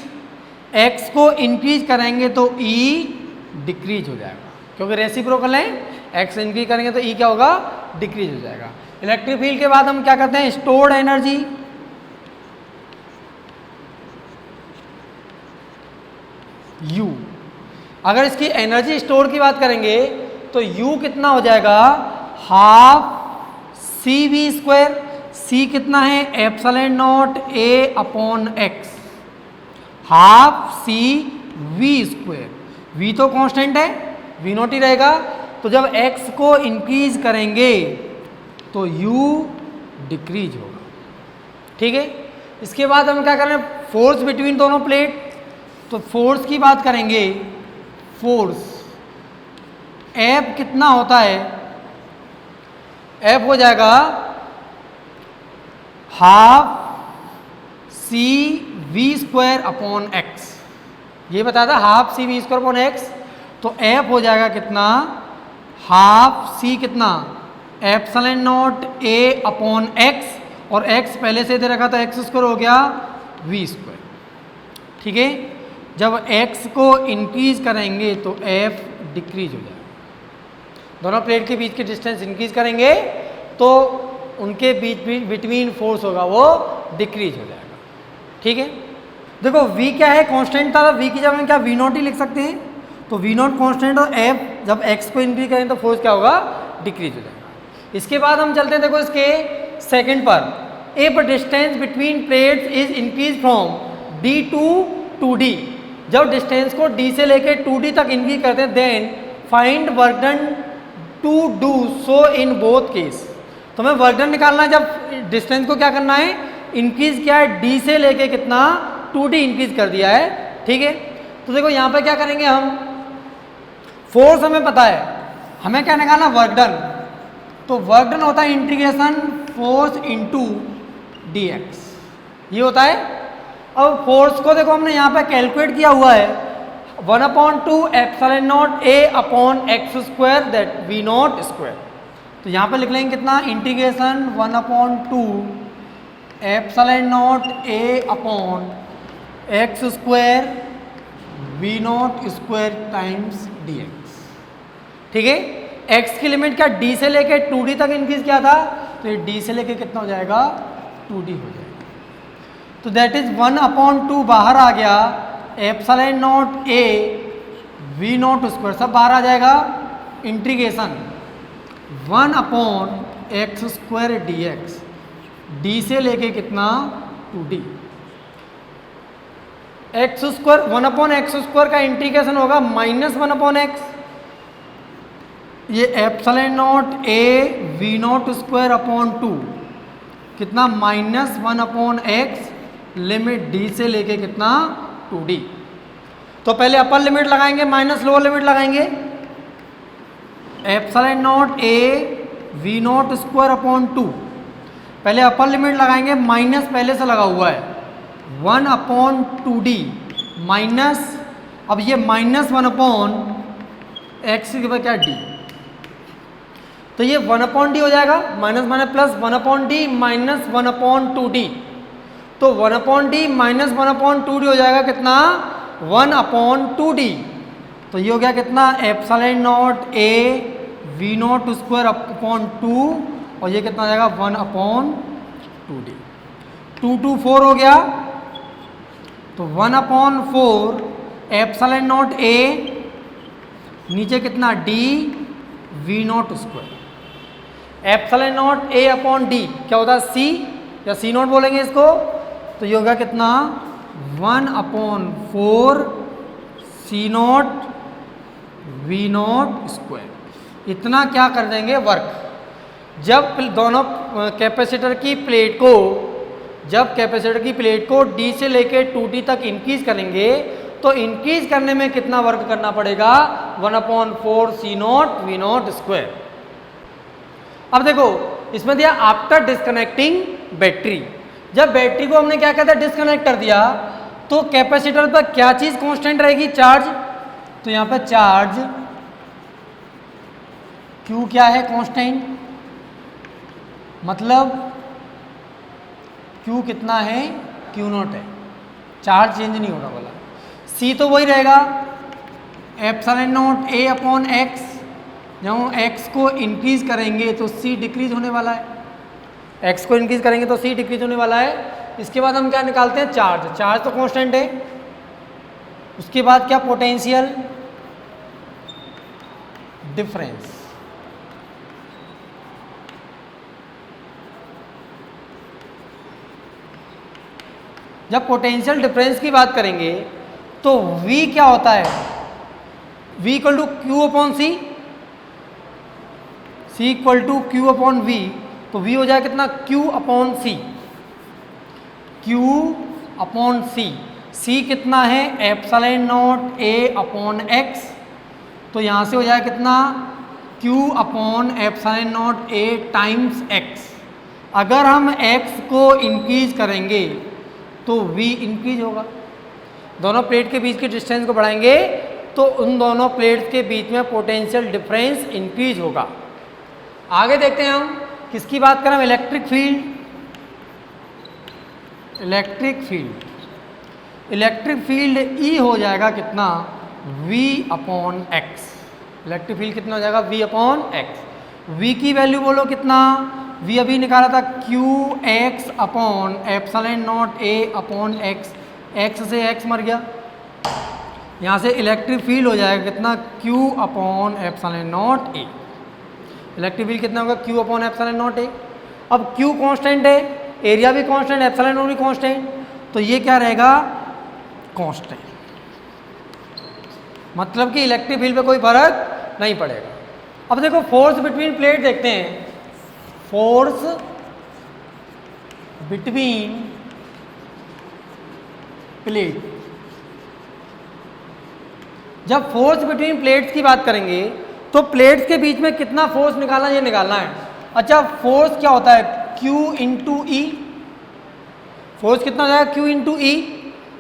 x को इंक्रीज करेंगे तो E डिक्रीज हो जाएगा, क्योंकि रेसिप्रोकल है, x इंक्रीज करेंगे तो E क्या होगा, डिक्रीज हो जाएगा। इलेक्ट्रिक फील्ड के बाद हम क्या करते हैं, स्टोर्ड एनर्जी, U। अगर इसकी एनर्जी स्टोर की बात करेंगे तो U कितना हो जाएगा, हाफ CV², C कितना है, epsilon not A upon x, half CV², V तो कांस्टेंट है, V नॉट ही रहेगा, तो जब x को इंक्रीज करेंगे तो U डिक्रीज होगा। ठीक है, इसके बाद हम क्या करें, फोर्स बिटवीन दोनों प्लेट, तो फोर्स की बात करेंगे, फोर्स F कितना होता है, F हो जाएगा हाफ CV² अपॉन x, ये बताया था हाफ CV² अपॉन x, तो F हो जाएगा कितना, हाफ C कितना, epsilon not A upon x, और x पहले से दे रखा था x² हो गया V²। ठीक है, जब x को इंक्रीज करेंगे तो F डिक्रीज हो जाएगा, दोनों प्लेट के बीच की डिस्टेंस इंक्रीज करेंगे तो उनके बीच बिटवीन फोर्स होगा वो डिक्रीज हो जाएगा। ठीक है, देखो V क्या है, कांस्टेंट था, V की जगह हम क्या V नॉट ही लिख सकते हैं, तो V नॉट कांस्टेंट, और F जब x को इंक्रीज करें तो फोर्स क्या होगा, डिक्रीज हो जाएगा। इसके बाद हम चलते हैं, देखो इसके सेकंड पर, if distance between plates is increase from D2 to D, जब डिस्टेंस को D से लेके 2D तक इंक्रीज करते हैं, then find work done to do so in both case, तो हमें वर्क डन निकालना है, जब डिस्टेंस को क्या करना है, इंक्रीज किया है, D से लेके कितना 2D इंक्रीज कर दिया है। ठीक है, तो देखो यहाँ पे क्या करेंगे हम, फोर्स हमें पता है, हमें क्या निकालना, वर्क डन, तो वर्क डन होता है इंटीग्रेशन फोर्स इनटू dx, ये होता है। अब फोर्स को देखो हमने यहाँ पे कैलकुलेट किया हुआ है, 1/2 epsilon not A upon x², that V0², तो यहाँ पे लिख लेंगे कितना, integration 1/2 epsilon not A upon x² V0² times dx। ठीक है, x की लिमिट क्या, D से लेके 2D तक इंक्रीज किया था, तो ये D से लेके कितना हो जाएगा, 2D हो जाएगा, तो दैट इज 1/2 बाहर आ गया, एप्सिलॉन नॉट A V0², सब बाहर आ जाएगा, इंटीग्रेशन 1/x² dx, D से लेके कितना 2D, x², 1/x² का इंटीग्रेशन होगा -1/x, ये epsilon not A V0² upon 2 कितना, -1/x, लिमिट D से लेके कितना 2D, तो पहले अपर लिमिट लगाएंगे माइनस लोअर लिमिट लगाएंगे, epsilon not A V0² upon 2, पहले अपर लिमिट लगाएंगे, माइनस पहले से लगा हुआ है 1/2D माइनस, अब ये -1/x के बाद क्या D, तो ये 1/D हो जाएगा, minus minus plus 1/D minus 1/2D, तो 1/D माइनस 1/2D हो जाएगा कितना, 1/2D, तो ये हो गया कितना, epsilon not A V0² upon 2, और ये कितना हो जाएगा 1/2D, 2 2 4 हो गया, तो 1/4 एप्सिलॉन नॉट A, नीचे कितना D V0², epsilon not A upon D क्या होता है, C या C0 बोलेंगे इसको, तो ये होगा कितना, 1/4 C0 V0², इतना क्या कर देंगे वर्क। जब दोनों कैपेसिटर की प्लेट को, जब कैपेसिटर की प्लेट को D से लेके 2D तक इंक्रीज करेंगे तो इंक्रीज करने में कितना वर्क करना पड़ेगा, 1/4 C0 V0²। अब देखो इसमें दिया आफ्टर डिस्कनेक्टिंग बैटरी, जब बैटरी को हमने क्या कहता है डिस्कनेक्ट कर दिया तो कैपेसिटर पर क्या चीज कांस्टेंट रहेगी, चार्ज, तो यहाँ पे चार्ज Q क्या है, कांस्टेंट, मतलब Q कितना है, Q0 है, चार्ज चेंज नहीं होने वाला। C तो वही रहेगा epsilon not A upon x, जब x को इंक्रीज करेंगे तो C डिक्रीज होने वाला है, x को इंक्रीज करेंगे तो C डिक्रीज होने वाला है। इसके बाद हम क्या निकालते हैं, चार्ज, चार्ज तो कांस्टेंट है। उसके बाद क्या, पोटेंशियल डिफरेंस। जब पोटेंशियल डिफरेंस की बात करेंगे तो V क्या होता है, V equal to Q upon C, C equal to Q upon V, तो V हो जाए कितना, Q upon C, Q upon C. C कितना है, epsilon not A upon x, तो यहाँ से हो जाए कितना, Q upon epsilon not A times x। अगर हम x को इंक्रीज करेंगे तो V इंक्रीज होगा, दोनों प्लेट के बीच की डिस्टेंस को बढ़ाएंगे तो उन दोनों प्लेट्स के बीच में पोटेंशियल डिफरेंस इंक्रीज होगा। आगे देखते हैं हम किसकी बात करें, electric field. Electric field, electric field E हो जाएगा कितना, V upon x। Electric field कितना हो जाएगा, V अपॉन x। V की वैल्यू बोलो कितना, V अभी निकाला था QX upon epsilon not A upon x, x से x मर गया, यहाँ से इलेक्ट्रिक फील्ड हो जाएगा कितना, Q upon epsilon not A। Electric field कितना होगा, Q upon epsilon not A। अब Q कांस्टेंट है, एरिया भी कांस्टेंट, एप्सिलॉन नॉट भी कांस्टेंट, तो ये क्या रहेगा, कांस्टेंट, मतलब कि इलेक्ट्रिक फील्ड पे कोई फर्क नहीं पड़ेगा। अब देखो फोर्स बिटवीन प्लेट देखते हैं, फोर्स बिटवीन प्लेट। जब फोर्स बिटवीन प्लेट्स की बात करेंगे तो प्लेट्स के बीच में कितना फोर्स निकालना, ये निकालना है। अच्छा, फोर्स क्या होता है, Q इंटू ई, फोर्स कितना हो जाएगा, Q इंटू ई।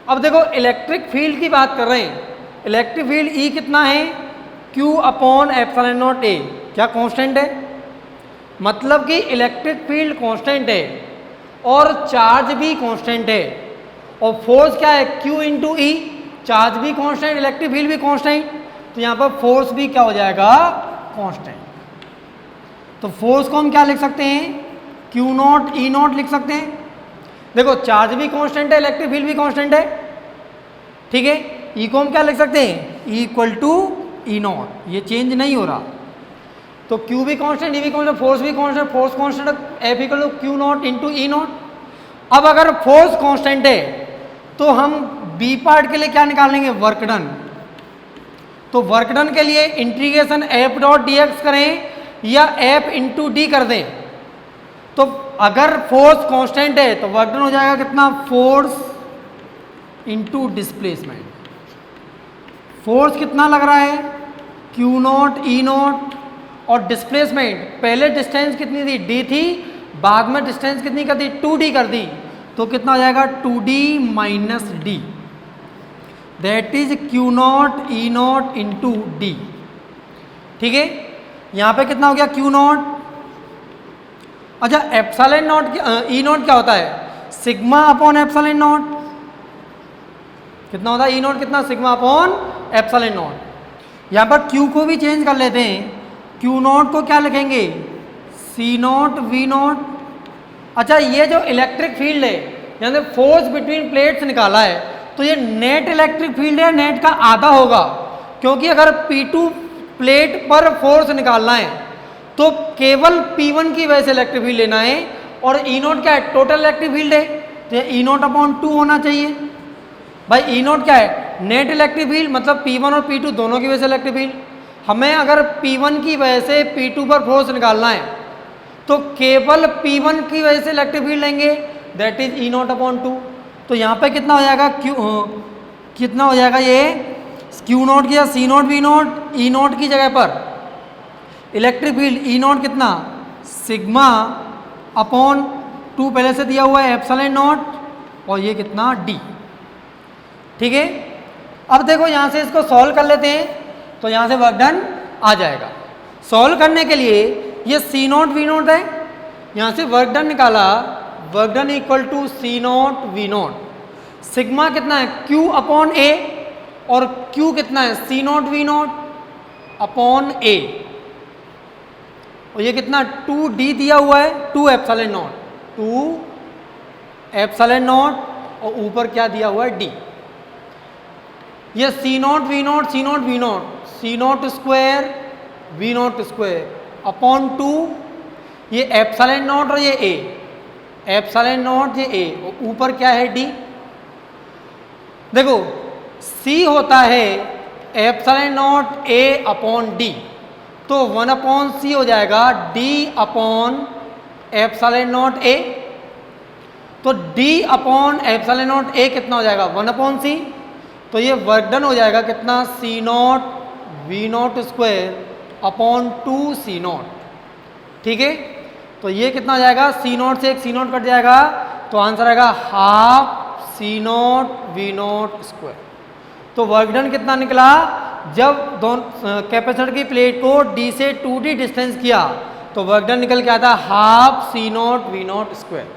अब देखो इलेक्ट्रिक फील्ड की बात कर रहे हैं, इलेक्ट्रिक फील्ड E कितना है, Q upon epsilon not A, क्या कांस्टेंट है, मतलब कि इलेक्ट्रिक फील्ड कांस्टेंट है और चार्ज भी कांस्टेंट है, और फोर्स क्या है, Q इंटू ई, चार्ज भी कांस्टेंट, इलेक्ट्रिक फील्ड भी कांस्टेंट, तो यहाँ पर फोर्स भी क्या हो जाएगा, कांस्टेंट। तो फोर्स को हम क्या लिख सकते हैं, Q नॉट E नॉट लिख सकते हैं। देखो चार्ज भी कांस्टेंट है, इलेक्ट्रिक फील्ड भी कांस्टेंट है, ठीक है। E को हम क्या लिख सकते हैं, E equal to E naught, ये चेंज नहीं हो रहा, तो Q भी कांस्टेंट, E भी कांस्टेंट, फोर्स भी constant, force constant, F equal to Q naught into E naught. अब अगर फोर्स कांस्टेंट है तो हम बी पार्ट के लिए क्या निकालेंगे, वर्क डन। तो वर्क डन के लिए इंटीग्रेशन F डॉट dx करें या F इंटू डी कर दें। तो अगर फोर्स कांस्टेंट है तो वर्क डन हो जाएगा कितना, फोर्स इंटू डिस्प्लेसमेंट। फोर्स कितना लग रहा है, Q नॉट E नॉट, और डिस्प्लेसमेंट पहले डिस्टेंस कितनी थी, D थी, बाद में डिस्टेंस कितनी कर दी, 2D कर दी, तो कितना हो जाएगा, 2D minus D, that is Q not E not into D। ठीक है, यहाँ पे कितना हो गया, Q नॉट। अच्छा, एप्सिलॉन नॉट E नॉट क्या होता है, सिग्मा अपॉन एप्सिलॉन नॉट, कितना होता है E नॉट, कितना, सिग्मा अपॉन एप्सिलॉन नॉट। यहाँ पर Q को भी चेंज कर लेते हैं, Q नॉट को क्या लिखेंगे, C नॉट V नॉट। अच्छा, ये जो इलेक्ट्रिक फील्ड है, यानी फोर्स बिटवीन प्लेट्स निकाला है, तो ये नेट इलेक्ट्रिक फील्ड है, नेट का आधा होगा, क्योंकि अगर P2 प्लेट पर फोर्स निकालना है तो केवल P1 की वजह से इलेक्ट्रिक फील्ड लेना है, और E नॉट क्या है, टोटल इलेक्ट्रिक फील्ड है, तो ये E नॉट अपॉन 2 होना चाहिए। भाई E नॉट क्या है, नेट इलेक्ट्रिक फील्ड, मतलब P1 और P2 दोनों की वजह से इलेक्ट्रिक फील्ड। हमें अगर P1 की वजह से P2 पर फोर्स निकालना है तो केवल P1 की वजह से इलेक्ट्रिक फील्ड लेंगे, that is E not upon 2। तो यहाँ पे कितना हो जाएगा, कितना हो जाएगा, ये Q नॉट किया, C not V not, E not की जगह पर इलेक्ट्रिक फील्ड E नॉट कितना, सिग्मा अपॉन 2 पहले से दिया हुआ है, एप्सिलॉन नॉट, और ये कितना, D। ठीक है, अब देखो यहाँ से इसको सॉल्व कर लेते हैं, तो यहाँ से वर्क डन आ जाएगा। सॉल्व करने के लिए ये C नॉट V नॉट है, यहाँ से वर्क डन निकाला work done equal to C naught V naught. Sigma कितना है, Q अपॉन ए, और Q कितना है, C naught V naught upon A, और ये कितना 2D दिया हुआ है, 2 एप्सिलॉन नॉट, 2 एप्सिलॉन नॉट, और ऊपर क्या दिया हुआ है, D। ये C naught V naught, C naught V naught, C naught square V naught square upon 2, ये एप्सिलॉन नॉट और ये ए, एप्सिलॉन नॉट ये ए, और ऊपर क्या है, D। देखो C होता है epsilon not a upon D, तो 1 अपॉन सी हो जाएगा D upon epsilon not a, तो D upon epsilon not a कितना हो जाएगा, 1 अपॉन सी, तो ये वर्क डन हो जाएगा कितना, C naught V naught square upon 2 C naught. ठीक है, तो ये कितना हो जाएगा, सी नॉट से एक सी नॉट कट जाएगा, तो आंसर आएगा half C naught V naught square. तो वर्क डन कितना निकला, जब दोनों कैपेसिटर की प्लेट को D से 2D डिस्टेंस किया तो वर्क डन निकल के आता half C naught V naught square.